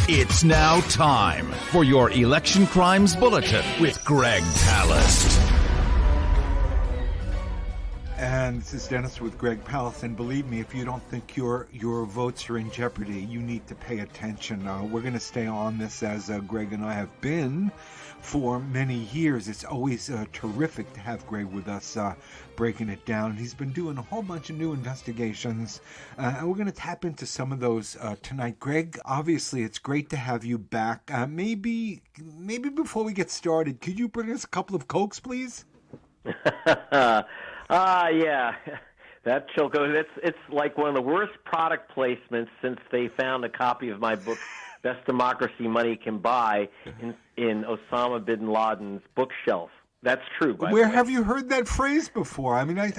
It's now time for your Election Crimes Bulletin with Greg Palast. And this is Dennis with Greg Palast, and believe me, if you don't think your votes are in jeopardy, you need to pay attention. We're going to stay on this as Greg and I have been for many years. It's always terrific to have Greg with us breaking it down. He's been doing a whole bunch of new investigations, and we're going to tap into some of those tonight. Greg, obviously, it's great to have you back. Maybe before we get started, could you bring us a couple of Cokes, please? Yeah, that shall go. It's like one of the worst product placements since they found a copy of my book, Best Democracy Money Can Buy, in Osama bin Laden's bookshelf. That's true. Where have you heard that phrase before? I mean, I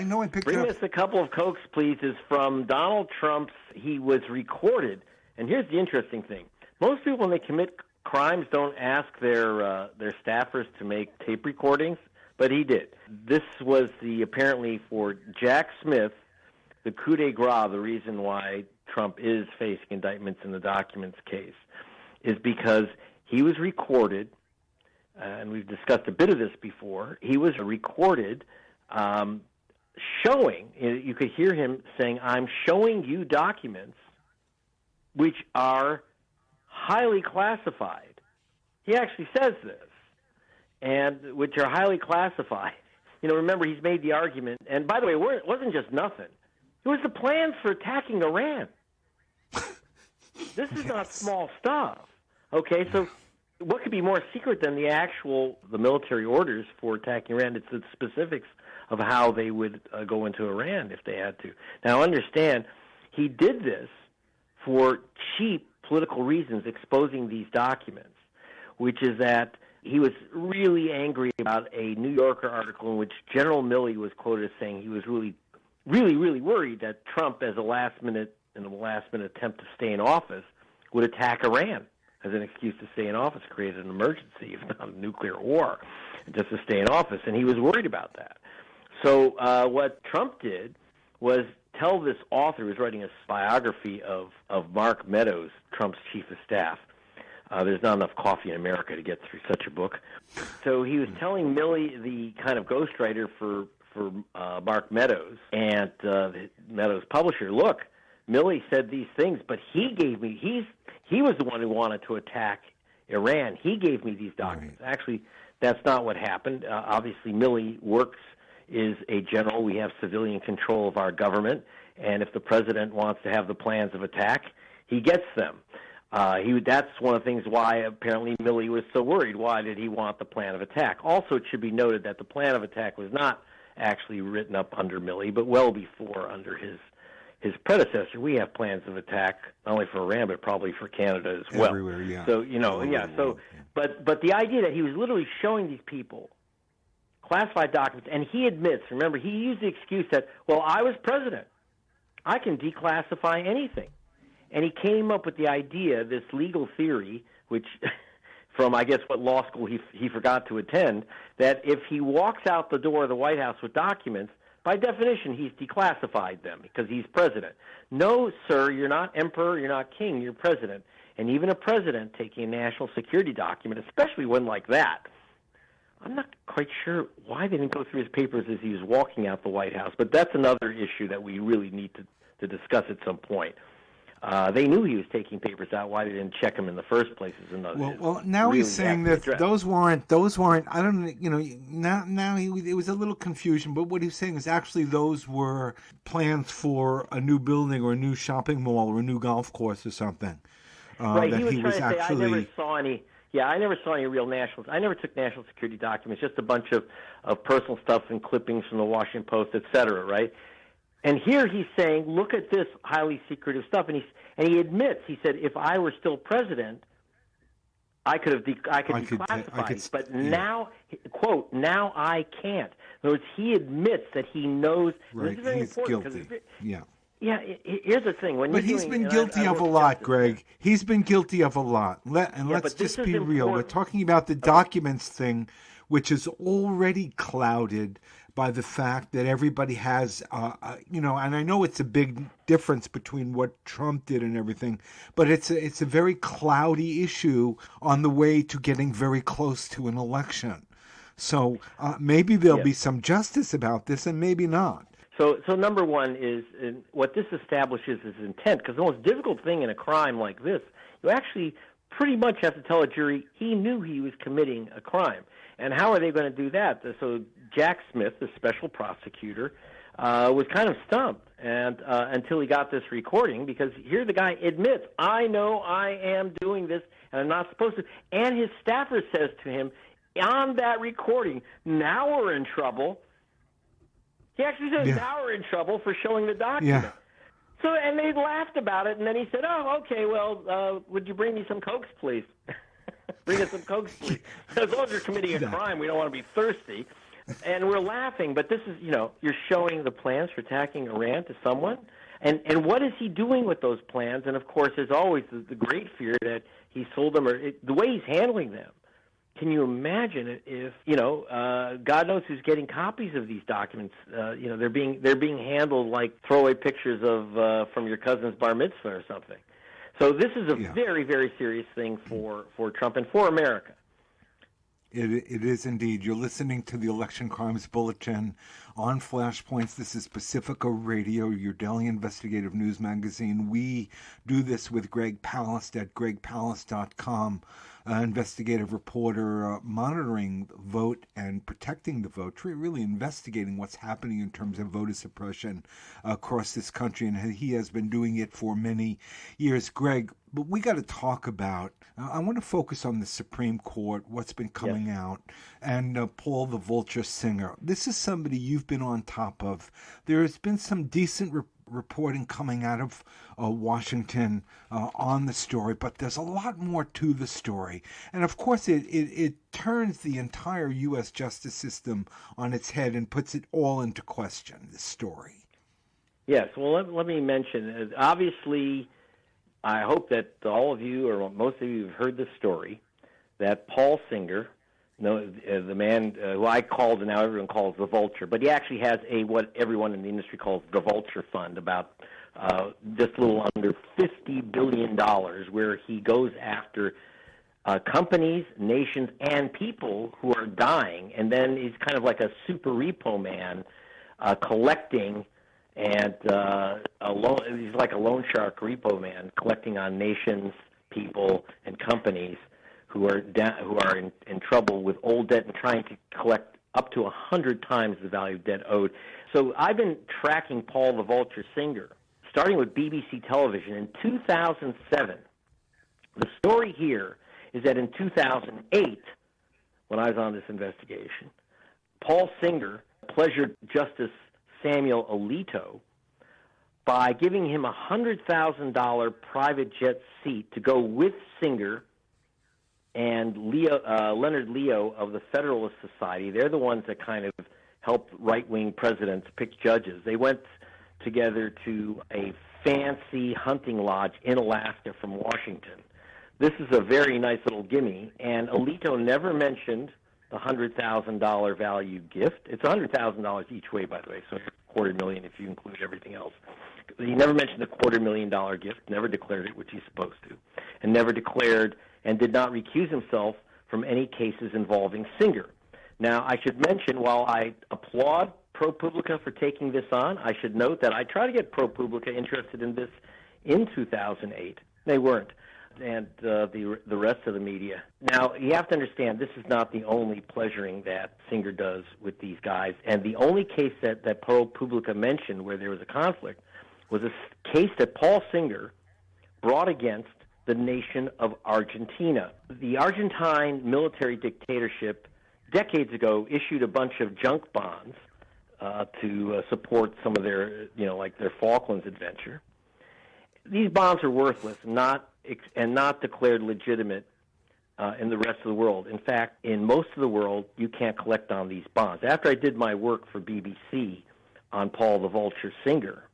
know I picked it up. Bring us a couple of Cokes, please, is from Donald Trump's. He was recorded, and here's the interesting thing. Most people, when they commit crimes, don't ask their staffers to make tape recordings. But he did. This was apparently for Jack Smith, the coup de grace, the reason why Trump is facing indictments in the documents case, is because he was recorded, and we've discussed a bit of this before, he was recorded showing, you could hear him saying, I'm showing you documents which are highly classified. He actually says this. And which are highly classified. You know, remember, he's made the argument. And by the way, it wasn't just nothing. It was the plans for attacking Iran. This is not small stuff. Okay, so what could be more secret than the military orders for attacking Iran? It's the specifics of how they would go into Iran if they had to. Now, understand, he did this for cheap political reasons, exposing these documents, which is that he was really angry about a New Yorker article in which General Milley was quoted as saying he was really, really, really worried that Trump, as a last minute attempt to stay in office, would attack Iran as an excuse to stay in office, create an emergency, if not a nuclear war, just to stay in office. And he was worried about that. So what Trump did was tell this author who was writing a biography of Mark Meadows, Trump's chief of staff. There's not enough coffee in America to get through such a book. So he was telling Milley, the kind of ghostwriter for Mark Meadows and Meadows' publisher, look, Milley said these things, but he was the one who wanted to attack Iran. He gave me these documents. Right. Actually, that's not what happened. Obviously, Milley is a general. We have civilian control of our government, and if the president wants to have the plans of attack, he gets them. That's one of the things why apparently Milley was so worried. Why did he want the plan of attack? Also, it should be noted that the plan of attack was not actually written up under Milley, but well before under his predecessor. We have plans of attack not only for Iran but probably for Canada as well. Everywhere, yeah. So but the idea that he was literally showing these people classified documents, and he admits. Remember, he used the excuse that, well, I was president, I can declassify anything. And he came up with the idea, this legal theory, which from, I guess, what law school he forgot to attend, that if he walks out the door of the White House with documents, by definition, he's declassified them because he's president. No, sir, you're not emperor, you're not king, you're president. And even a president taking a national security document, especially one like that, I'm not quite sure why they didn't go through his papers as he was walking out the White House. But that's another issue that we really need to discuss at some point. They knew he was taking papers out. Why they didn't check him in the first place is another. Well, now really he's saying that those weren't. I don't. Now it was a little confusion. But what he's saying is actually those were plans for a new building or a new shopping mall or a new golf course or something. Right. He was trying to say, I never saw any. Yeah, I never saw any real national. I never took national security documents. Just a bunch of personal stuff and clippings from the Washington Post, et cetera. Right. And here he's saying, look at this highly secretive stuff, and he admits, he said, if I were still president, I could declassify, but now, quote, now I can't. In other words, he admits that he knows. Right, this is very he's important guilty. Yeah. Yeah, here's the thing. But he's been guilty of a lot, Greg. He's been guilty of a lot. Let's just be real. We're talking about the documents thing, which is already clouded by the fact that everybody has, and I know it's a big difference between what Trump did and everything, but it's a very cloudy issue on the way to getting very close to an election. So maybe there'll be some justice about this, and maybe not. So number one is what this establishes is intent, because the most difficult thing in a crime like this, you actually pretty much have to tell a jury he knew he was committing a crime. And how are they going to do that? So Jack Smith, the special prosecutor, was kind of stumped and until he got this recording, because here the guy admits, I know I am doing this and I'm not supposed to. And his staffer says to him on that recording, now we're in trouble. He actually says, now we're in trouble for showing the document. Yeah. So, and they laughed about it, and then he said, oh, okay, well, would you bring me some Cokes, please? Bring us some Cokes, please. As long as you're committing a crime, we don't want to be thirsty. And we're laughing, but this is, you're showing the plans for attacking Iran to someone. And what is he doing with those plans? And, of course, there's always the great fear that he sold them, or the way he's handling them. Can you imagine if, God knows who's getting copies of these documents? They're being handled like throwaway pictures of from your cousin's bar mitzvah or something. So this is a very, very serious thing for Trump and for America. It is indeed. You're listening to the Election Crimes Bulletin on Flashpoints. This is Pacifica Radio, your daily investigative news magazine. We do this with Greg Palast at gregpalast.com, investigative reporter monitoring the vote and protecting the vote, really investigating what's happening in terms of voter suppression across this country, and he has been doing it for many years. Greg, but we got to talk about, I want to focus on the Supreme Court, what's been coming out, and Paul the Vulture Singer. This is somebody you've been on top of. There has been some decent reporting coming out of Washington on the story, but there's a lot more to the story. And of course, it turns the entire U.S. justice system on its head and puts it all into question, this story. Yes, well, let me mention, obviously, I hope that all of you, or most of you, have heard this story, that Paul Singer, the man who I called and now everyone calls the Vulture, but he actually has what everyone in the industry calls the Vulture Fund, about just a little under $50 billion, where he goes after companies, nations, and people who are dying, and then he's kind of like a super repo man collecting. And he's like a loan shark repo man, collecting on nations, people, and companies who are in trouble with old debt and trying to collect up to 100 times the value of debt owed. So I've been tracking Paul the Vulture Singer, starting with BBC television in 2007. The story here is that in 2008, when I was on this investigation, Paul Singer pleasured Justice Samuel Alito by giving him a $100,000 private jet seat to go with Singer and Leonard Leo of the Federalist Society. They're the ones that kind of help right-wing presidents pick judges. They went together to a fancy hunting lodge in Alaska from Washington. This is a very nice little gimme, and Alito never mentioned the $100,000 value gift. It's $100,000 each way, by the way, so $250,000 if you include everything else. He never mentioned the $250,000 gift, never declared it, which he's supposed to, and never declared and did not recuse himself from any cases involving Singer. Now, I should mention, while I applaud ProPublica for taking this on, I should note that I tried to get ProPublica interested in this in 2008. They weren't, and the rest of the media. Now, you have to understand, this is not the only pleasuring that Singer does with these guys, and the only case that ProPublica mentioned where there was a conflict was a case that Paul Singer brought against the nation of Argentina. The Argentine military dictatorship decades ago issued a bunch of junk bonds to support some of their, like their Falklands adventure. These bonds are worthless and not declared legitimate in the rest of the world. In fact, in most of the world, you can't collect on these bonds. After I did my work for BBC on Paul the Vulture Singer,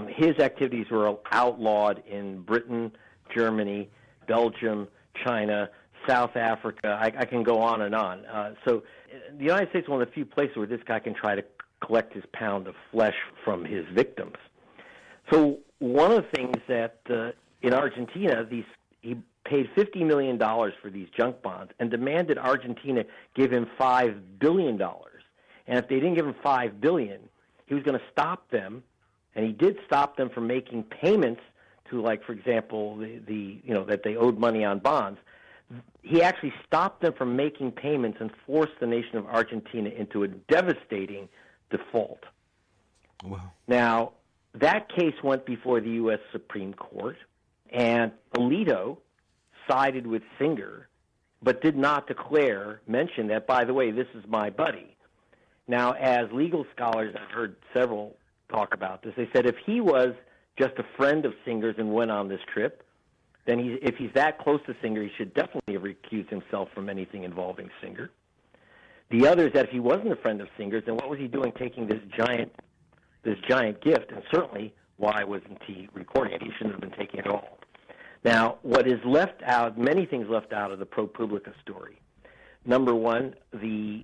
his activities were outlawed in Britain, Germany, Belgium, China, South Africa. I can go on and on. So the United States is one of the few places where this guy can try to collect his pound of flesh from his victims. So one of the things that in Argentina, he paid $50 million for these junk bonds and demanded Argentina give him $5 billion. And if they didn't give him $5 billion, he was going to stop them, and he did stop them from making payments to, like, for example, that they owed money on bonds. He actually stopped them from making payments and forced the nation of Argentina into a devastating default. Wow. Now, that case went before the U.S. Supreme Court, and Alito sided with Singer, but did not mention that, by the way, this is my buddy. Now, as legal scholars, I've heard several talk about this. They said if he was just a friend of Singer's and went on this trip, then if he's that close to Singer, he should definitely have recused himself from anything involving Singer. The other is that if he wasn't a friend of Singer's, then what was he doing taking this giant gift? And certainly, why wasn't he recording it? He shouldn't have been taking it at all. Now, what is left out, many things left out of the ProPublica story. Number one, the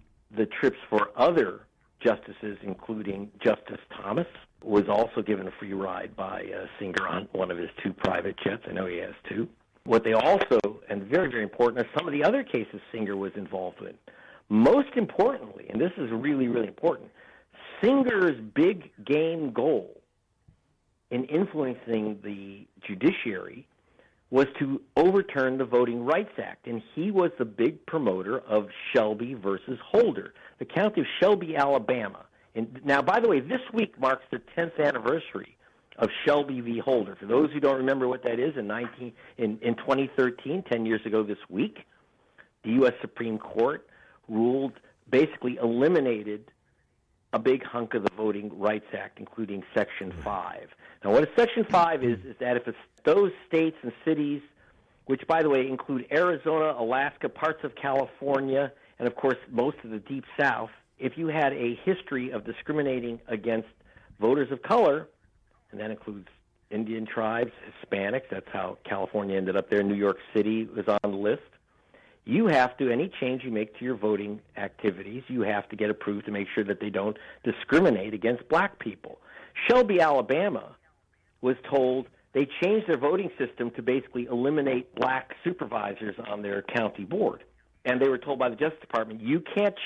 trips for other justices, including Justice Thomas, was also given a free ride by Singer on one of his two private jets. I know he has two. What they also, and very, very important, are some of the other cases Singer was involved in. Most importantly, and this is really, really important, Singer's big game goal in influencing the judiciary was to overturn the Voting Rights Act, and he was the big promoter of Shelby versus Holder, the county of Shelby, Alabama. And now, by the way, this week marks the 10th anniversary of Shelby v. Holder. For those who don't remember what that is, in 2013, 10 years ago this week, the U.S. Supreme Court ruled, basically eliminated a big hunk of the Voting Rights Act, including Section 5. Now, what Section 5 is that if it's those states and cities, which, by the way, include Arizona, Alaska, parts of California, and, of course, most of the Deep South, if you had a history of discriminating against voters of color, and that includes Indian tribes, Hispanics, that's how California ended up there, New York City was on the list, you have to, any change you make to your voting activities, you have to get approved to make sure that they don't discriminate against black people. Shelby, Alabama was told they changed their voting system to basically eliminate black supervisors on their county board. And they were told by the Justice Department, you can't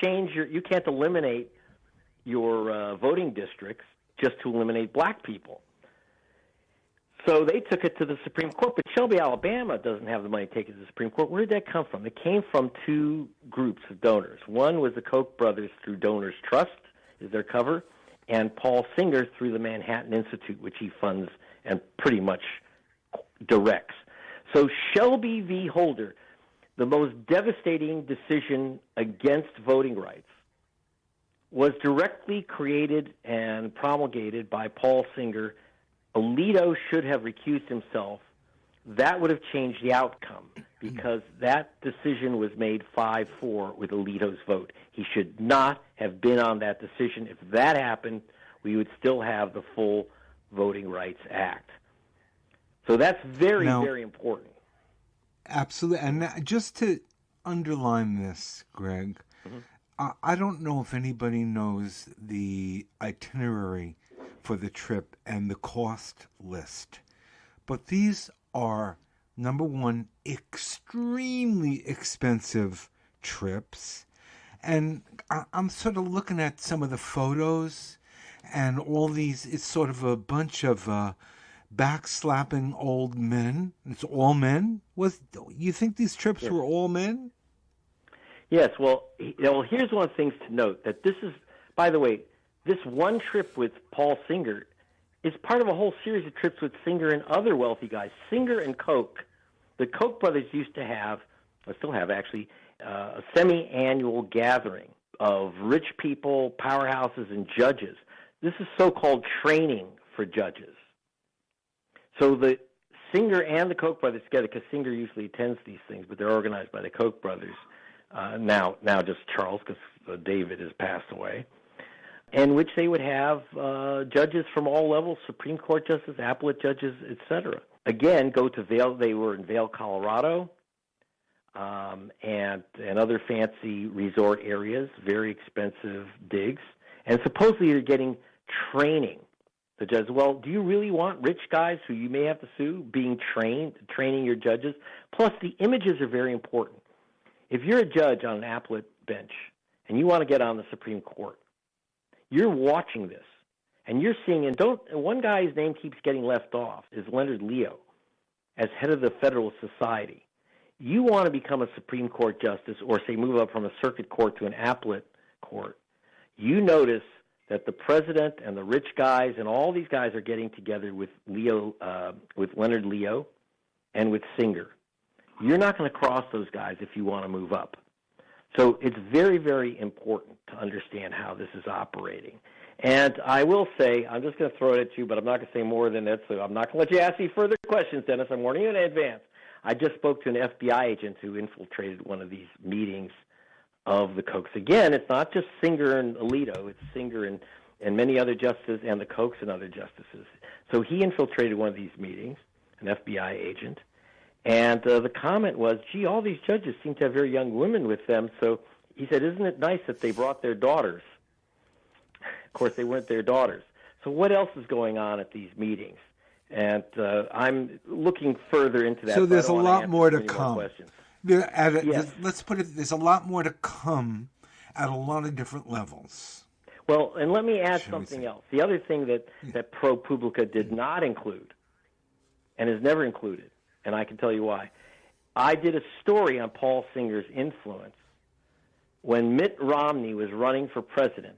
eliminate your voting districts just to eliminate black people. So they took it to the Supreme Court, but Shelby, Alabama doesn't have the money to take it to the Supreme Court. Where did that come from? It came from two groups of donors. One was the Koch Brothers through Donors Trust, is their cover, and Paul Singer through the Manhattan Institute, which he funds and pretty much directs. So Shelby v. Holder, the most devastating decision against voting rights, was directly created and promulgated by Paul Singer. Alito should have recused himself. That would have changed the outcome because that decision was made 5-4 with Alito's vote. He should not have been on that decision. If that happened, we would still have the full Voting Rights Act. So that's very, very important. Absolutely. And just to underline this, Greg, I don't know if anybody knows the itinerary for the trip and the cost list. But these are, number one, extremely expensive trips. And I'm sort of looking at some of the photos and all these, it's sort of a bunch of backslapping old men. It's all men? You think these trips were all men? Yes, well, here's one of the things to note, that this is, by the way, this one trip with Paul Singer is part of a whole series of trips with Singer and other wealthy guys. Singer and Koch, the Koch brothers used to have, or still have actually, a semi-annual gathering of rich people, powerhouses, and judges. This is so-called training for judges. So the Singer and the Koch brothers together, because Singer usually attends these things, but they're organized by the Koch brothers. Now just Charles, because David has passed away, in which they would have judges from all levels, Supreme Court justices, appellate judges, etc. Again, go to Vail. They were in Vail, Colorado. and other fancy resort areas, very expensive digs. And supposedly they're getting training. The judge, well, do you really want rich guys who you may have to sue being training your judges? Plus, the images are very important. If you're a judge on an appellate bench and you want to get on the Supreme Court, you're watching this, and you're seeing, and one guy's name keeps getting left off, is Leonard Leo, as head of the Federalist Society. You want to become a Supreme Court justice or, say, move up from a circuit court to an appellate court, you notice that the president and the rich guys and all these guys are getting together with Leonard Leo and with Singer. You're not going to cross those guys if you want to move up. So it's very, very important to understand how this is operating. And I will say, I'm just going to throw it at you, but I'm not going to say more than that, so I'm not going to let you ask me further questions, Dennis. I'm warning you in advance. I just spoke to an FBI agent who infiltrated one of these meetings of the Kochs. Again, it's not just Singer and Alito. It's Singer and many other justices and the Kochs and other justices. So he infiltrated one of these meetings, an FBI agent, and the comment was, gee, all these judges seem to have very young women with them. So he said, isn't it nice that they brought their daughters? Of course, they weren't their daughters. So what else is going on at these meetings? And I'm looking further into that. So there's a lot more to come. Yes. Let's put it, there's a lot more to come at a lot of different levels. Well, and let me add something else. The other thing that ProPublica did not include and has never included, and I can tell you why. I did a story on Paul Singer's influence when Mitt Romney was running for president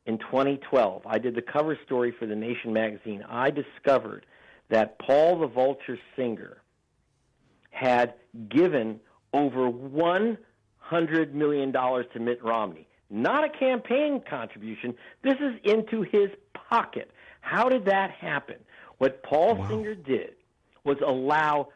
in 2012. I did the cover story for the Nation magazine. I discovered that Paul the Vulture Singer had given over $100 million to Mitt Romney. Not a campaign contribution. This is into his pocket. How did that happen? What Paul Singer did was allow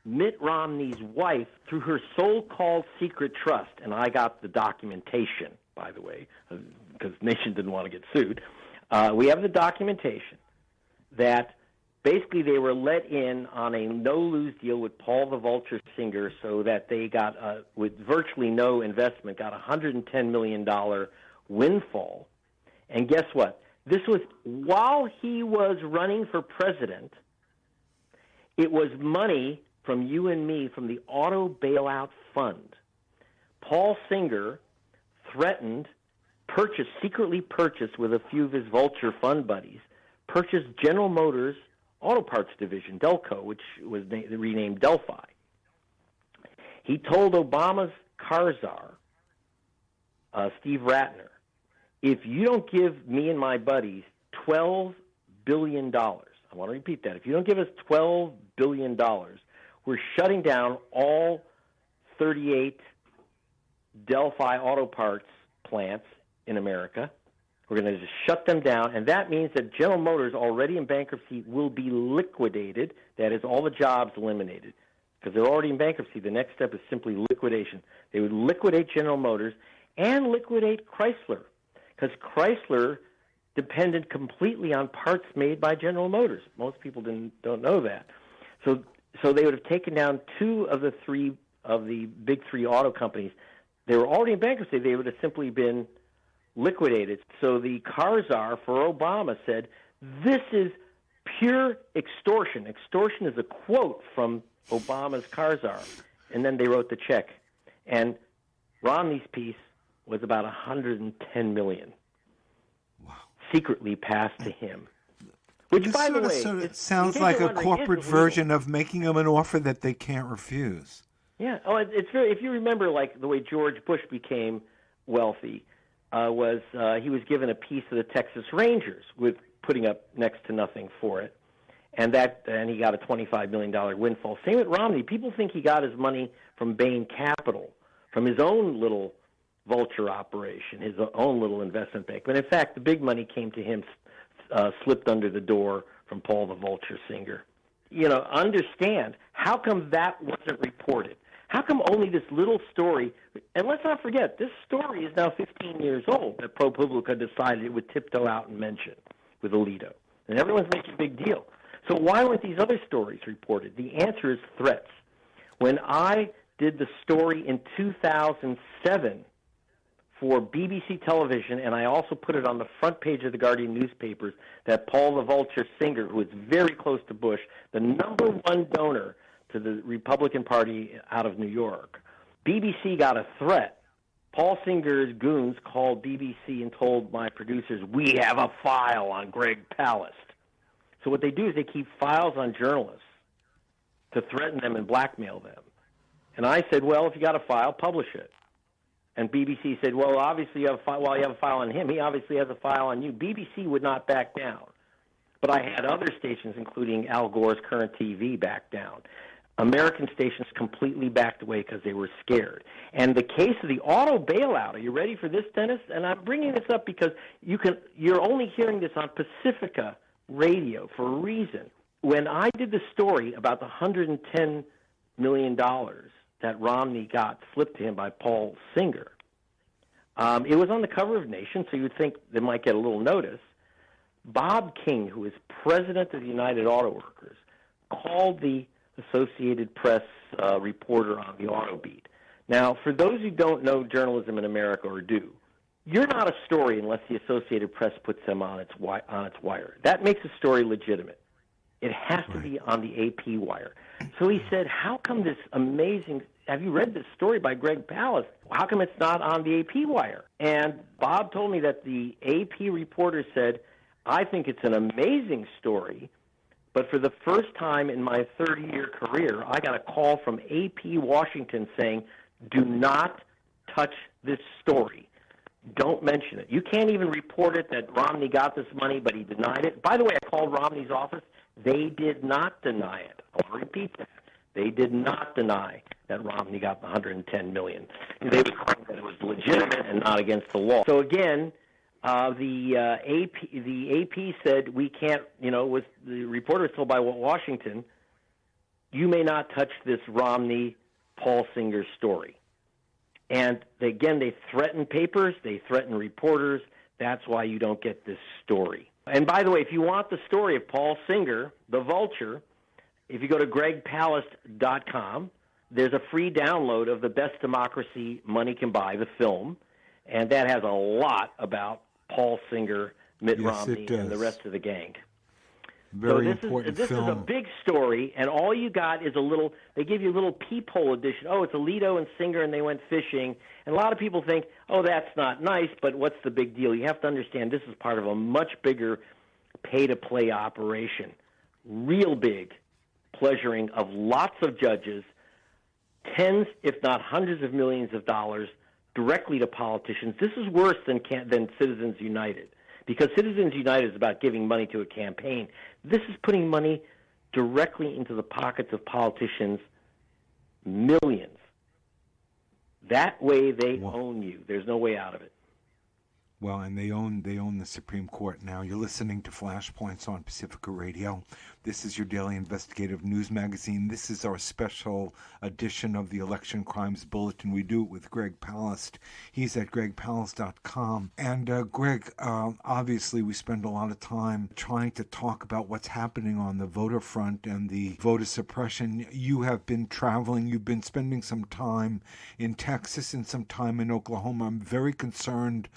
Mitt Romney's wife, through her so-called secret trust, and I got the documentation, by the way, because Nation didn't want to get sued. We have the documentation that basically they were let in on a no-lose deal with Paul the Vulture Singer so that they got, with virtually no investment, got a $110 million windfall. And guess what? This was while he was running for president. It was money from you and me from the auto bailout fund. Paul Singer threatened, secretly purchased with a few of his Vulture Fund buddies, purchased General Motors Auto Parts Division, Delco, which was renamed Delphi. He told Obama's car czar, Steve Ratner, if you don't give me and my buddies $12 billion, I want to repeat that, if you don't give us $12 billion, we're shutting down all 38 Delphi auto parts plants in America. We're going to just shut them down, and that means that General Motors, already in bankruptcy, will be liquidated. That is, all the jobs eliminated. Because they're already in bankruptcy, the next step is simply liquidation. They would liquidate General Motors and liquidate Chrysler, because Chrysler depended completely on parts made by General Motors. Most people don't know that. So they would have taken down two of the big three auto companies. They were already in bankruptcy. They would have simply been liquidated. So the car czar for Obama said, this is pure extortion. Extortion is a quote from Obama's car czar. And then they wrote the check. And Romney's piece was about $110 million. Wow. Secretly passed to him. Which, by the way, it sounds like a corporate version of making them an offer that they can't refuse. Yeah. Oh, it's very. If you remember, like the way George Bush became wealthy, he was given a piece of the Texas Rangers with putting up next to nothing for it, and he got a $25 million windfall. Same with Romney. People think he got his money from Bain Capital, from his own little Vulture operation, his own little investment bank. But in fact, the big money came to him, slipped under the door from Paul the Vulture Singer. Understand, how come that wasn't reported? How come only this little story, and let's not forget, this story is now 15 years old that ProPublica decided it would tiptoe out and mention with Alito. And everyone's making a big deal. So why weren't these other stories reported? The answer is threats. When I did the story in 2007 for BBC television, and I also put it on the front page of the Guardian newspapers, that Paul the Vulture Singer, who is very close to Bush, the number one donor to the Republican Party out of New York, BBC got a threat. Paul Singer's goons called BBC and told my producers, we have a file on Greg Palast. So what they do is they keep files on journalists to threaten them and blackmail them. And I said, well, if you got a file, publish it. And BBC said, well, obviously you have a file. Well, you have a file on him. He obviously has a file on you. BBC would not back down. But I had other stations, including Al Gore's Current TV, back down. American stations completely backed away because they were scared. And the case of the auto bailout, are you ready for this, Dennis? And I'm bringing this up because you're only hearing this on Pacifica Radio for a reason. When I did the story about the $110 million that Romney got flipped to him by Paul Singer, it was on the cover of Nation, so you would think they might get a little notice. Bob King, who is president of the United Auto Workers, called the Associated Press reporter on the auto beat. Now, for those who don't know journalism in America or do, you're not a story unless the Associated Press puts them on its wire. That makes a story legitimate. It has to be on the AP wire. So he said, how come this amazing, have you read this story by Greg Palast? How come it's not on the AP wire? And Bob told me that the AP reporter said, I think it's an amazing story, but for the first time in my 30-year career, I got a call from AP Washington saying, do not touch this story. Don't mention it. You can't even report it that Romney got this money, but he denied it. By the way, I called Romney's office. They did not deny it. I'll repeat that. They did not deny that Romney got the $110 million. They would claim that it was legitimate and not against the law. So again, the AP said we can't. The reporter was told by Washington, you may not touch this Romney Paul Singer story. And they threaten papers, they threaten reporters. That's why you don't get this story. And by the way, if you want the story of Paul Singer, the Vulture, if you go to gregpalast.com, there's a free download of The Best Democracy Money Can Buy, the film, and that has a lot about Paul Singer, Mitt Romney, and the rest of the gang. Very important film. This is a big story, and all you got is they give you a little peephole edition. Oh, it's Alito and Singer, and they went fishing. And a lot of people think, oh, that's not nice, but what's the big deal? You have to understand this is part of a much bigger pay-to-play operation. Real big pleasuring of lots of judges, tens, if not hundreds of millions of dollars directly to politicians. This is worse than Citizens United. Because Citizens United is about giving money to a campaign. This is putting money directly into the pockets of politicians, millions. That way they own you. There's no way out of it. Well, and they own the Supreme Court now. You're listening to Flashpoints on Pacifica Radio. This is your daily investigative news magazine. This is our special edition of the Election Crimes Bulletin. We do it with Greg Palast. He's at gregpalast.com. And Greg, obviously we spend a lot of time trying to talk about what's happening on the voter front and the voter suppression. You have been traveling. You've been spending some time in Texas and some time in Oklahoma. I'm very concerned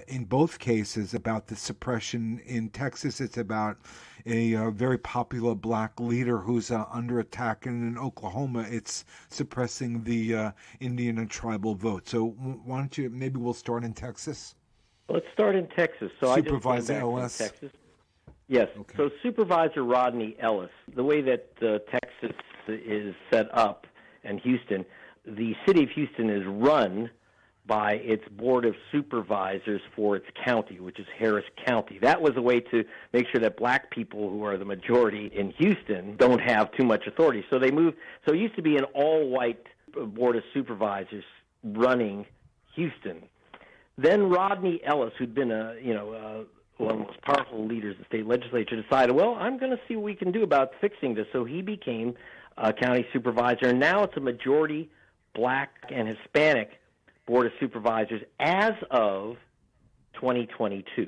in both cases about the suppression. In Texas, it's about a very popular black leader who's under attack, and in Oklahoma, it's suppressing the Indian and tribal vote. So why don't you, maybe we'll start in Texas? Let's start in Texas. So Supervisor Ellis. Texas. Yes. Okay. So Supervisor Rodney Ellis, the way that Texas is set up, and Houston, the city of Houston is run by its Board of Supervisors for its county, which is Harris County. That was a way to make sure that black people, who are the majority in Houston, don't have too much authority. So they moved. So it used to be an all-white Board of Supervisors running Houston. Then Rodney Ellis, who'd been one of the most powerful leaders of the state legislature, decided, well, I'm going to see what we can do about fixing this. So he became a county supervisor, and now it's a majority black and Hispanic Board of Supervisors as of 2022.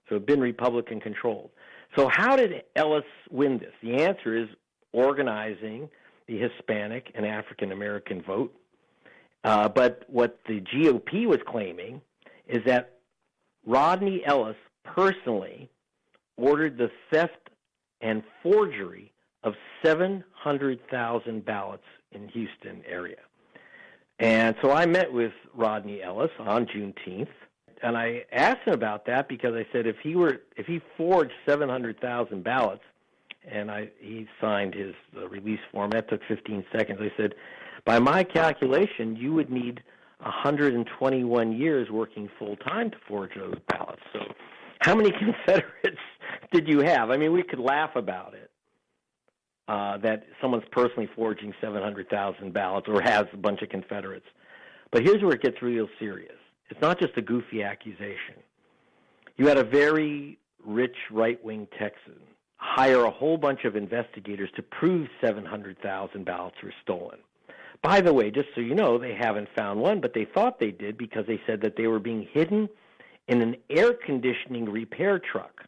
So it's been Republican-controlled. So how did Ellis win this? The answer is organizing the Hispanic and African American vote. But what the GOP was claiming is that Rodney Ellis personally ordered the theft and forgery of 700,000 ballots in Houston area. And so I met with Rodney Ellis on Juneteenth, and I asked him about that because I said if he forged 700,000 ballots, and he signed his release form, that took 15 seconds. I said, by my calculation, you would need 121 years working full time to forge those ballots. So how many Confederates did you have? I mean, we could laugh about it, that someone's personally forging 700,000 ballots or has a bunch of Confederates. But here's where it gets real serious. It's not just a goofy accusation. You had a very rich right-wing Texan hire a whole bunch of investigators to prove 700,000 ballots were stolen. By the way, just so you know, they haven't found one, but they thought they did because they said that they were being hidden in an air conditioning repair truck.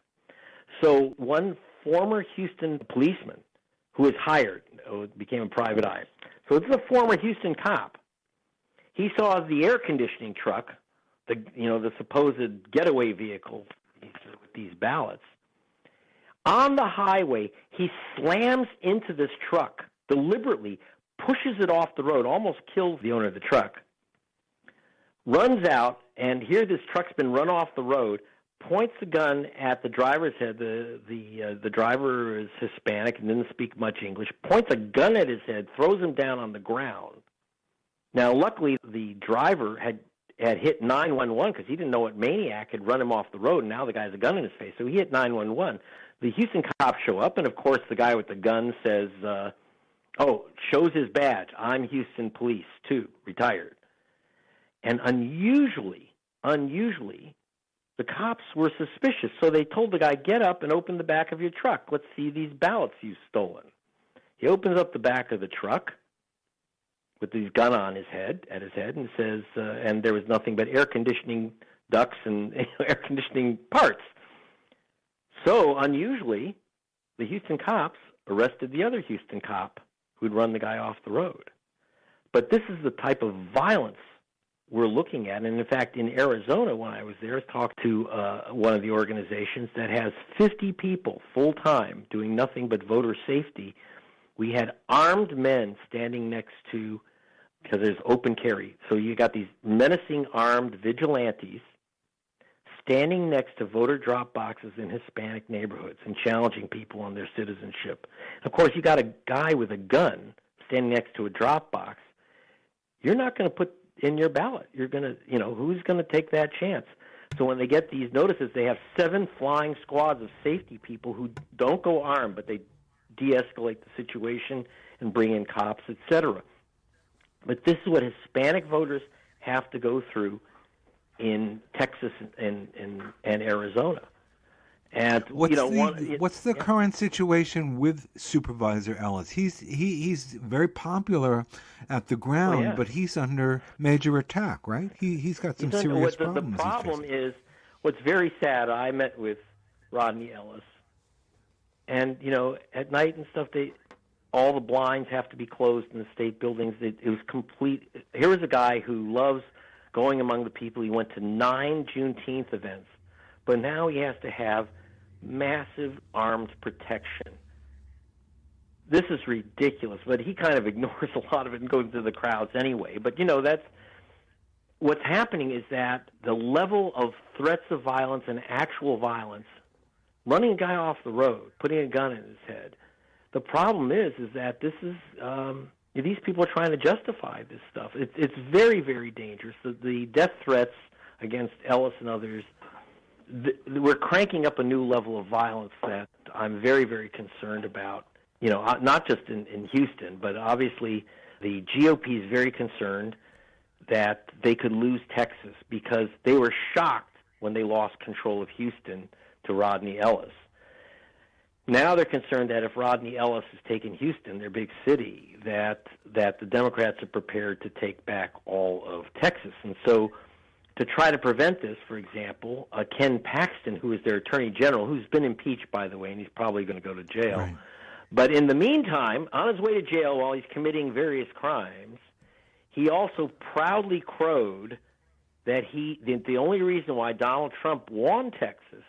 So one former Houston policeman who was hired, became a private eye. So this is a former Houston cop. He saw the air conditioning truck, the supposed getaway vehicle with these ballots. On the highway, he slams into this truck deliberately, pushes it off the road, almost kills the owner of the truck, runs out, and here this truck's been run off the road, points the gun at the driver's head. The driver is Hispanic and didn't speak much English, points a gun at his head, throws him down on the ground. Now, luckily, the driver had hit 911 because he didn't know what maniac had run him off the road, and now the guy has a gun in his face. So he hit 911. The Houston cops show up, and, of course, the guy with the gun says, shows his badge. I'm Houston Police, too, retired. And unusually, the cops were suspicious. So they told the guy, get up and open the back of your truck. Let's see these ballots you've stolen. He opens up the back of the truck with his gun at his head, and says, and there was nothing but air conditioning ducts and air conditioning parts. So, unusually, the Houston cops arrested the other Houston cop who'd run the guy off the road. But this is the type of violence we're looking at. And, in fact, in Arizona, when I was there, I talked to one of the organizations that has 50 people full-time doing nothing but voter safety. We had armed men standing next to, because there's open carry, so you got these menacing armed vigilantes standing next to voter drop boxes in Hispanic neighborhoods and challenging people on their citizenship. Of course, you got a guy with a gun standing next to a drop box. You're not going to put in your ballot. You're going to, who's going to take that chance? So when they get these notices, they have 7 flying squads of safety people who don't go armed, but they de-escalate the situation and bring in cops, etc. But this is what Hispanic voters have to go through in Texas and Arizona. And what's the current situation with Supervisor Ellis? He's very popular at the ground, but he's under major attack, right? He's got some serious problems. The problem is, what's very sad. I met with Rodney Ellis, and at night and stuff, all the blinds have to be closed in the state buildings. It was complete. Here was a guy who loves going among the people. He went to 9 Juneteenth events, but now he has to have massive armed protection. This is ridiculous, but he kind of ignores a lot of it and goes into the crowds anyway. But, that's what's happening is that the level of threats of violence and actual violence, running a guy off the road, putting a gun in his head, the problem is that this is these people are trying to justify this stuff. It's very, very dangerous. The death threats against Ellis and others, we're cranking up a new level of violence that I'm very, very concerned about. Not just in Houston, but obviously the GOP is very concerned that they could lose Texas because they were shocked when they lost control of Houston to Rodney Ellis. Now they're concerned that if Rodney Ellis has taken Houston, their big city, that the Democrats are prepared to take back all of Texas. And so to try to prevent this, for example, Ken Paxton, who is their attorney general, who's been impeached, by the way, and he's probably going to go to jail, right. But in the meantime, on his way to jail while he's committing various crimes, he also proudly crowed that the only reason why Donald Trump won Texas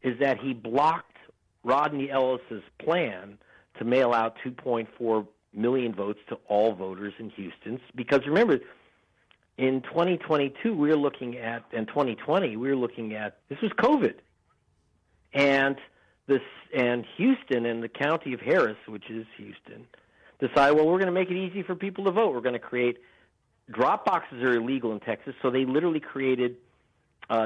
is that he blocked Rodney Ellis's plan to mail out 2.4 million votes to all voters in Houston. Because remember, in 2022 we were looking at, and 2020 we were looking at, this was COVID, and Houston and the county of Harris, which is Houston, decided, well, we're going to make it easy for people to vote. We're going to create drop boxes are illegal in Texas, so they literally created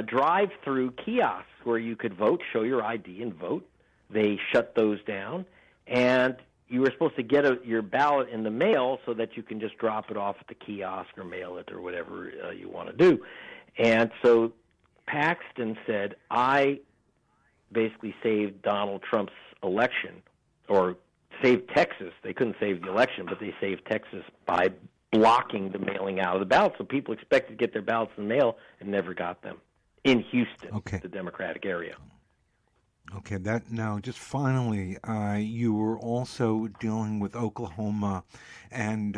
drive-through kiosks where you could vote, show your ID, and vote. They shut those down, and you were supposed to get your ballot in the mail so that you can just drop it off at the kiosk or mail it or whatever you want to do. And so Paxton said, I basically saved Donald Trump's election, or saved Texas. They couldn't save the election, but they saved Texas by blocking the mailing out of the ballots. So people expected to get their ballots in the mail and never got them in Houston, the Democratic area. Okay, that now just finally, you were also dealing with Oklahoma and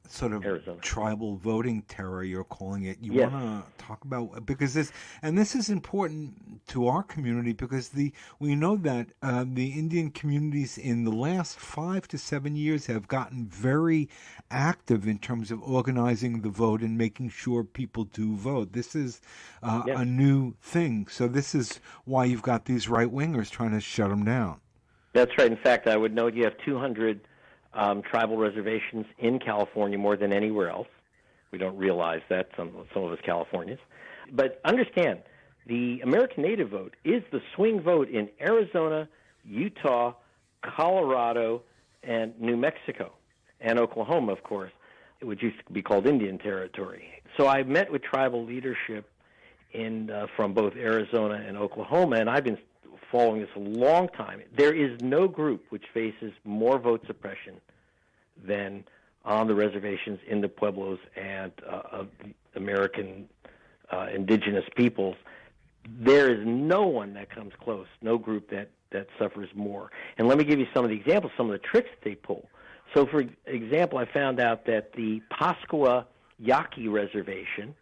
sort of Arizona. Tribal voting terror, you're calling it. You Yes. want to talk about, because this is important to our community, because we know that the Indian communities in the last 5 to 7 years have gotten very active in terms of organizing the vote and making sure people do vote. This is a new thing. So this is why you've got these right-wingers trying to shut them down. That's right. In fact, I would note you have 200 tribal reservations in California, more than anywhere else. We don't realize that, some of us Californians. But understand, the American Native vote is the swing vote in Arizona, Utah, Colorado, and New Mexico, and Oklahoma, of course, which used to be called Indian Territory. So I met with tribal leadership from both Arizona and Oklahoma, and I've been following this a long time. There is no group which faces more vote suppression than on the reservations in the Pueblos and of the American indigenous peoples. There is no one that comes close, no group that suffers more. And let me give you some of the examples, some of the tricks that they pull. So, for example, I found out that the Pascua Yaqui Reservation,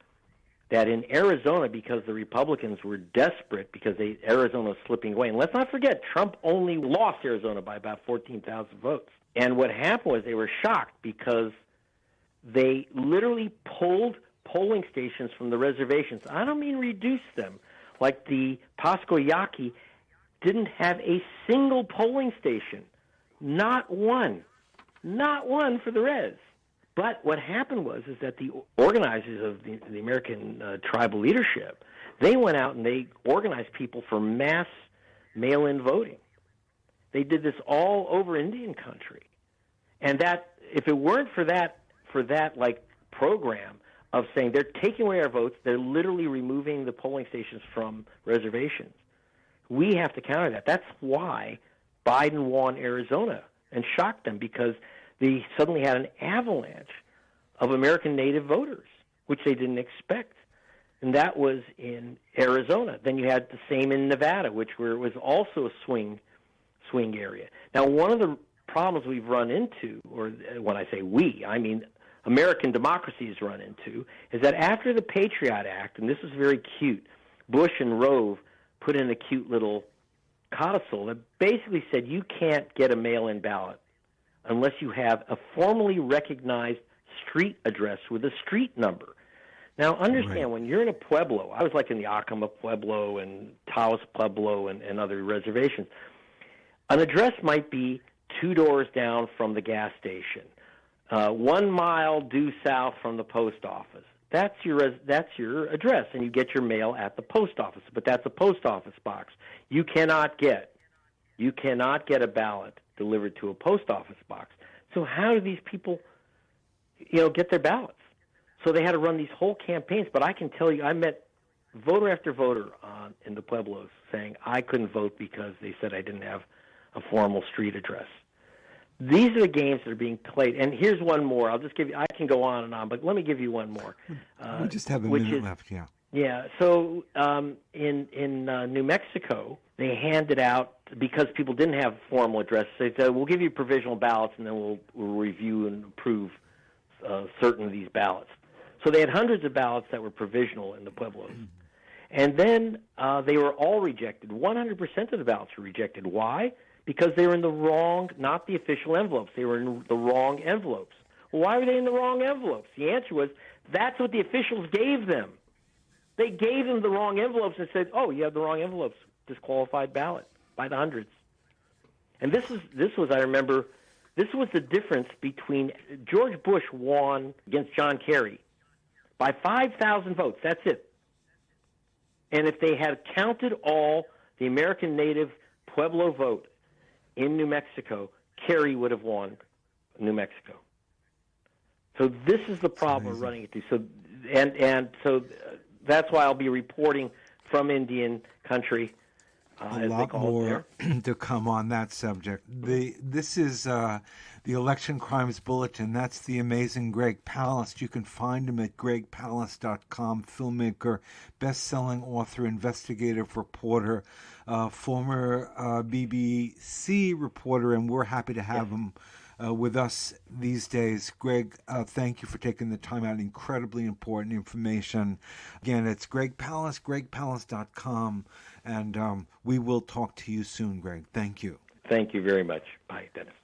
that in Arizona, because the Republicans were desperate because Arizona was slipping away. And let's not forget, Trump only lost Arizona by about 14,000 votes. And what happened was they were shocked because they literally pulled polling stations from the reservations. I don't mean reduce them. Like the Pascua Yaqui didn't have a single polling station. Not one. Not one for the res. But what happened was that the organizers of the American tribal leadership, they went out and they organized people for mass mail-in voting. They did this all over Indian country, and that if it weren't for that like program of saying they're taking away our votes, they're literally removing the polling stations from reservations. We have to counter that. That's why Biden won Arizona and shocked them, because they suddenly had an avalanche of American Native voters, which they didn't expect. And that was in Arizona. Then you had the same in Nevada, which was also a swing area. Now, one of the problems we've run into, or when I say we, I mean American democracy has run into, is that after the Patriot Act, and this is very cute, Bush and Rove put in a cute little codicil that basically said you can't get a mail-in ballot unless you have a formally recognized street address with a street number. Now, understand, when you're in a Pueblo, I was like in the Acoma Pueblo and Taos Pueblo and other reservations, an address might be 2 doors down from the gas station, 1 mile due south from the post office. That's your address, and you get your mail at the post office. But that's a post office box. You cannot get a ballot delivered to a post office box. So how do these people, get their ballots? So they had to run these whole campaigns. But I can tell you, I met voter after voter in the Pueblos saying I couldn't vote because they said I didn't have a formal street address. These are the games that are being played. And here's one more. I'll just give you, I can go on and on, but let me give you one more. We just have a minute left, yeah. Yeah. So in New Mexico, they handed out, because people didn't have formal addresses, they said, we'll give you provisional ballots, and then we'll review and approve certain of these ballots. So they had hundreds of ballots that were provisional in the pueblos. And then they were all rejected. 100% of the ballots were rejected. Why? Because they were in the wrong, not the official envelopes. They were in the wrong envelopes. Well, why were they in the wrong envelopes? The answer was, that's what the officials gave them. They gave them the wrong envelopes and said, oh, you have the wrong envelopes, disqualified ballot by the hundreds. And this was, I remember, this was the difference between George Bush won against John Kerry by 5,000 votes. That's it. And if they had counted all the American native Pueblo vote in New Mexico, Kerry would have won New Mexico. So this is the problem we're running into. So so that's why I'll be reporting from Indian country. A lot more to come on that subject. This is the Election Crimes Bulletin. That's the amazing Greg Palast. You can find him at gregpalast.com, filmmaker, best-selling author, investigative reporter, former BBC reporter, and we're happy to have him with us these days. Greg, thank you for taking the time out. Incredibly important information. Again, it's Greg Palast, gregpalast.com, and we will talk to you soon, Greg. Thank you. Thank you very much. Bye, Dennis.